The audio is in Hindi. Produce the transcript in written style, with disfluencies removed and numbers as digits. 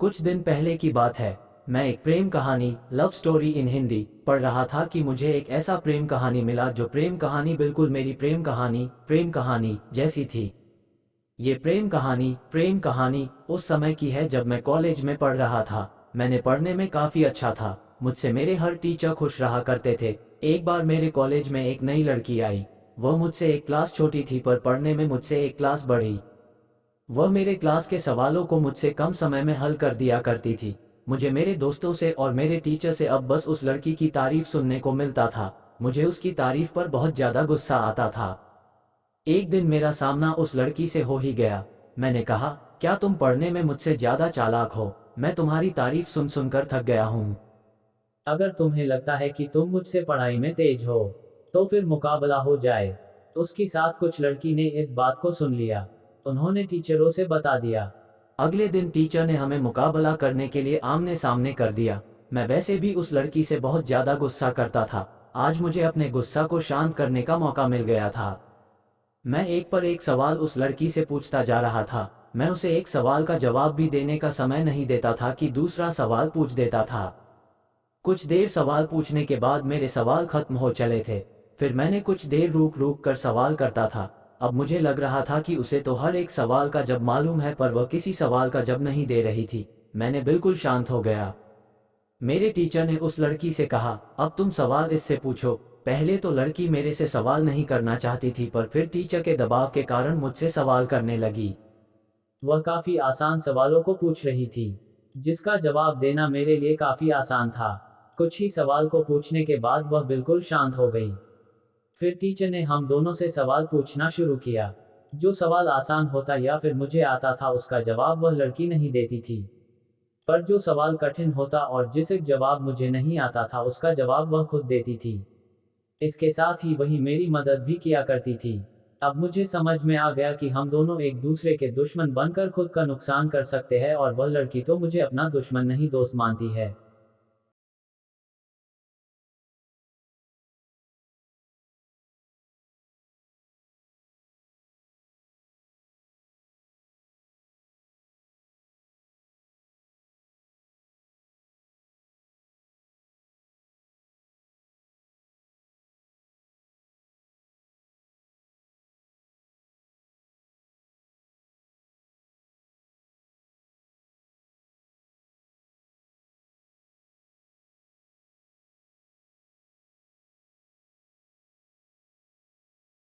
कुछ दिन पहले की बात है। मैं एक प्रेम कहानी लव स्टोरी इन हिंदी पढ़ रहा था कि मुझे एक ऐसा प्रेम कहानी मिला जो प्रेम कहानी बिल्कुल मेरी प्रेम कहानी जैसी थी। ये प्रेम कहानी उस समय की है जब मैं कॉलेज में पढ़ रहा था। मैंने पढ़ने में काफ़ी अच्छा था। मुझसे मेरे हर टीचर खुश रहा करते थे। एक बार मेरे कॉलेज में एक नई लड़की आई। वह मुझसे एक क्लास छोटी थी पर पढ़ने में मुझसे एक क्लास बड़ी। वह मेरे क्लास के सवालों को मुझसे कम समय में हल कर दिया करती थी। मुझे मेरे दोस्तों से और मेरे टीचर से अब बस उस लड़की की तारीफ सुनने को मिलता था। मुझे उसकी तारीफ पर बहुत ज़्यादा गुस्सा आता था। एक दिन मेरा सामना उस लड़की से हो ही गया। मैंने कहा, क्या तुम पढ़ने में मुझसे ज़्यादा चालाक हो? मैं तुम्हारी तारीफ सुन सुनकर थक गया हूँ। अगर तुम्हें लगता है कि तुम मुझसे पढ़ाई में तेज हो, तो फिर मुकाबला हो जाए। उसके साथ कुछ लड़की ने इस बात को सुन लिया। उन्होंने टीचरों से बता दिया। अगले दिन टीचर ने हमें मुकाबला करने के लिए आमने सामने कर दिया। मैं वैसे भी उस लड़की से बहुत ज़्यादा गुस्सा करता था। आज मुझे अपने गुस्सा को शांत करने का मौका मिल गया था। मैं एक पर एक सवाल उस लड़की से पूछता जा रहा था। मैं उसे एक सवाल का जवाब भी देने का समय नहीं देता था कि दूसरा सवाल पूछ देता था। कुछ देर सवाल पूछने के बाद मेरे सवाल खत्म हो चले थे। फिर मैंने कुछ देर रुक रुक कर सवाल करता था। अब मुझे लग रहा था कि उसे तो हर एक सवाल का जवाब मालूम है पर वह किसी सवाल का जवाब नहीं दे रही थी। मैंने बिल्कुल शांत हो गया। मेरे टीचर ने उस लड़की से कहा, अब तुम सवाल इससे पूछो। पहले तो लड़की मेरे से सवाल नहीं करना चाहती थी पर फिर टीचर के दबाव के कारण मुझसे सवाल करने लगी। वह काफी आसान सवालों को पूछ रही थी, जिसका जवाब देना मेरे लिए काफी आसान था। कुछ ही सवाल को पूछने के बाद वह बिल्कुल शांत हो गई। फिर टीचर ने हम दोनों से सवाल पूछना शुरू किया। जो सवाल आसान होता या फिर मुझे आता था उसका जवाब वह लड़की नहीं देती थी। पर जो सवाल कठिन होता और जिसे जवाब मुझे नहीं आता था उसका जवाब वह खुद देती थी। इसके साथ ही वही मेरी मदद भी किया करती थी। अब मुझे समझ में आ गया कि हम दोनों एक दूसरे के दुश्मन बनकर खुद का नुकसान कर सकते हैं और वह लड़की तो मुझे अपना दुश्मन नहीं दोस्त मानती है।